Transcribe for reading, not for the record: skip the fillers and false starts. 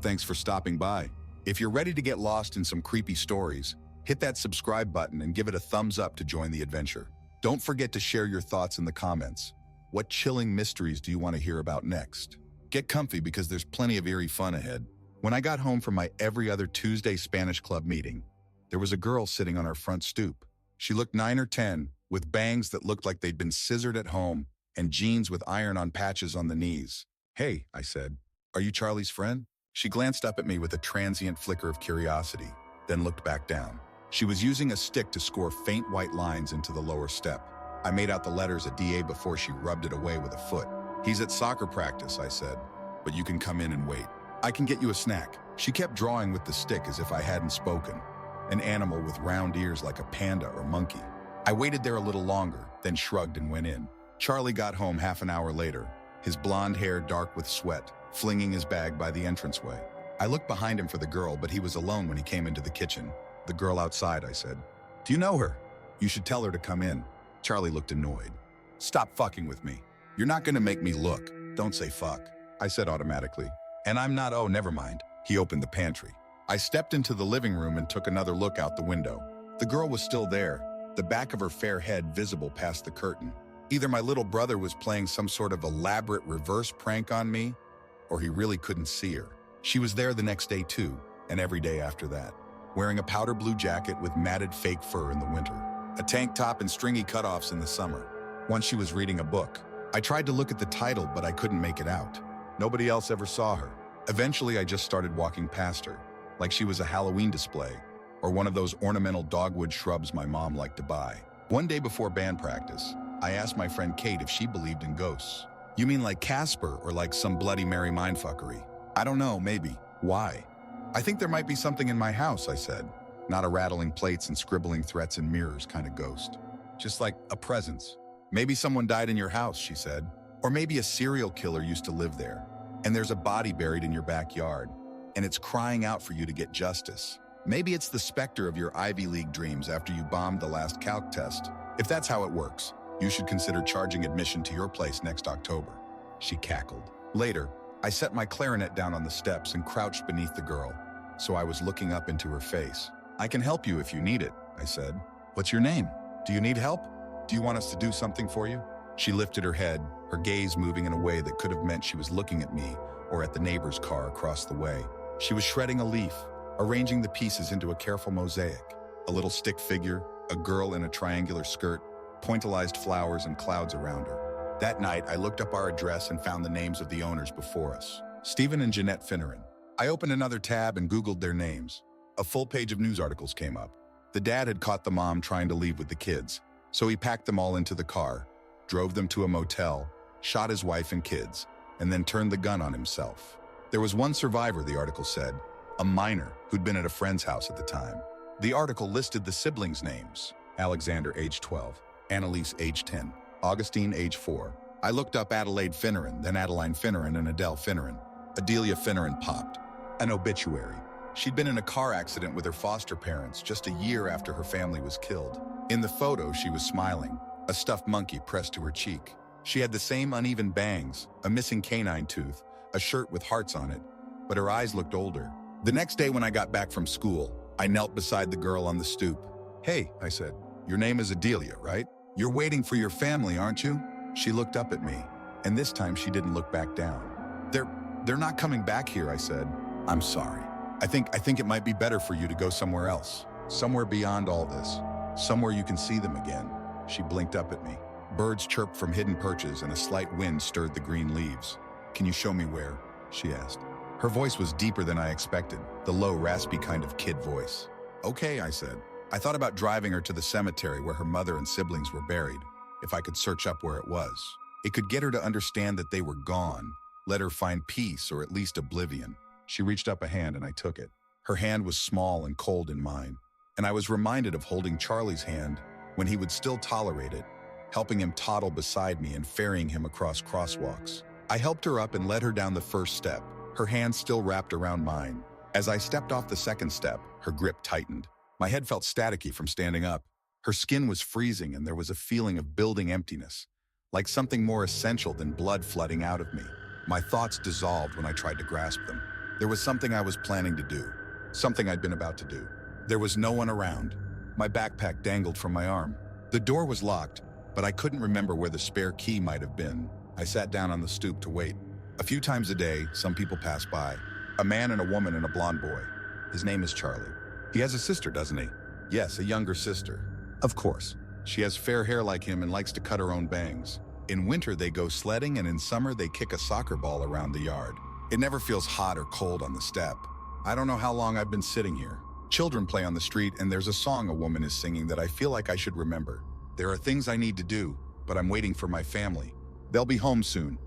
Thanks for stopping by. If you're ready to get lost in some creepy stories, hit that subscribe button and give it a thumbs up to join the adventure. Don't forget to share your thoughts in the comments. What chilling mysteries do you want to hear about next? Get comfy because there's plenty of eerie fun ahead. When I got home from my every other Tuesday Spanish club meeting, there was a girl sitting on our front stoop. She looked 9 or 10, with bangs that looked like they'd been scissored at home and jeans with iron-on patches on the knees. "Hey," I said, "are you Charlie's friend?" She glanced up at me with a transient flicker of curiosity, then looked back down. She was using a stick to score faint white lines into the lower step. I made out the letters a DA before she rubbed it away with a foot. "He's at soccer practice," I said, "but you can come in and wait. I can get you a snack." She kept drawing with the stick as if I hadn't spoken. An animal with round ears like a panda or monkey. I waited there a little longer, then shrugged and went in. Charlie got home half an hour later, his blonde hair dark with sweat, flinging his bag by the entranceway. I looked behind him for the girl, but he was alone when he came into the kitchen. "The girl outside," I said. "Do you know her? You should tell her to come in." Charlie looked annoyed. "Stop fucking with me. You're not gonna make me look." "Don't say fuck," I said automatically. "And I'm not, oh, never mind." He opened the pantry. I stepped into the living room and took another look out the window. The girl was still there, the back of her fair head visible past the curtain. Either my little brother was playing some sort of elaborate reverse prank on me, or he really couldn't see her. She was there the next day too, and every day after that, wearing a powder blue jacket with matted fake fur in the winter, a tank top and stringy cutoffs in the summer. Once she was reading a book. I tried to look at the title, but I couldn't make it out. Nobody else ever saw her. Eventually, I just started walking past her, like she was a Halloween display, or one of those ornamental dogwood shrubs my mom liked to buy. One day before band practice, I asked my friend Kate if she believed in ghosts. "You mean like Casper or like some Bloody Mary mindfuckery?" "I don't know, maybe." "Why?" "I think there might be something in my house," I said. "Not a rattling plates and scribbling threats in mirrors kind of ghost. Just like a presence." "Maybe someone died in your house," she said. "Or maybe a serial killer used to live there, and there's a body buried in your backyard, and it's crying out for you to get justice. Maybe it's the specter of your Ivy League dreams after you bombed the last calc test. If that's how it works, you should consider charging admission to your place next October." She cackled. Later, I set my clarinet down on the steps and crouched beneath the girl, so I was looking up into her face. "I can help you if you need it," I said. "What's your name? Do you need help? Do you want us to do something for you?" She lifted her head, her gaze moving in a way that could have meant she was looking at me or at the neighbor's car across the way. She was shredding a leaf, arranging the pieces into a careful mosaic. A little stick figure, a girl in a triangular skirt, pointillized flowers and clouds around her. That night, I looked up our address and found the names of the owners before us. Stephen and Jeanette Finneran. I opened another tab and Googled their names. A full page of news articles came up. The dad had caught the mom trying to leave with the kids, so he packed them all into the car, drove them to a motel, shot his wife and kids, and then turned the gun on himself. There was one survivor, the article said, a minor who'd been at a friend's house at the time. The article listed the siblings' names: Alexander, age 12, Annalise, age 10, Augustine, age 4. I looked up Adelaide Finneran, then Adeline Finneran and Adele Finneran. Adelia Finneran popped. An obituary. She'd been in a car accident with her foster parents just a year after her family was killed. In the photo, she was smiling, a stuffed monkey pressed to her cheek. She had the same uneven bangs, a missing canine tooth, a shirt with hearts on it, but her eyes looked older. The next day when I got back from school, I knelt beside the girl on the stoop. "Hey," I said, "your name is Adelia, right? You're waiting for your family, aren't you?" She looked up at me, and this time she didn't look back down. They're not coming back here," I said. "I'm sorry. I think it might be better for you to go somewhere else, somewhere beyond all this, somewhere you can see them again." She blinked up at me. Birds chirped from hidden perches and a slight wind stirred the green leaves. "Can you show me where?" she asked. Her voice was deeper than I expected, the low, raspy kind of kid voice. "Okay," I said. I thought about driving her to the cemetery where her mother and siblings were buried, if I could search up where it was. It could get her to understand that they were gone, let her find peace or at least oblivion. She reached up a hand and I took it. Her hand was small and cold in mine, and I was reminded of holding Charlie's hand when he would still tolerate it, helping him toddle beside me and ferrying him across crosswalks. I helped her up and led her down the first step, her hand still wrapped around mine. As I stepped off the second step, her grip tightened. My head felt staticky from standing up. Her skin was freezing and there was a feeling of building emptiness, like something more essential than blood flooding out of me. My thoughts dissolved when I tried to grasp them. There was something I was planning to do, something I'd been about to do. There was no one around. My backpack dangled from my arm. The door was locked, but I couldn't remember where the spare key might have been. I sat down on the stoop to wait. A few times a day, some people pass by. A man and a woman and a blonde boy. His name is Charlie. He has a sister, doesn't he? Yes, a younger sister. Of course. She has fair hair like him and likes to cut her own bangs. In winter, they go sledding, and in summer, they kick a soccer ball around the yard. It never feels hot or cold on the step. I don't know how long I've been sitting here. Children play on the street, and there's a song a woman is singing that I feel like I should remember. There are things I need to do, but I'm waiting for my family. They'll be home soon,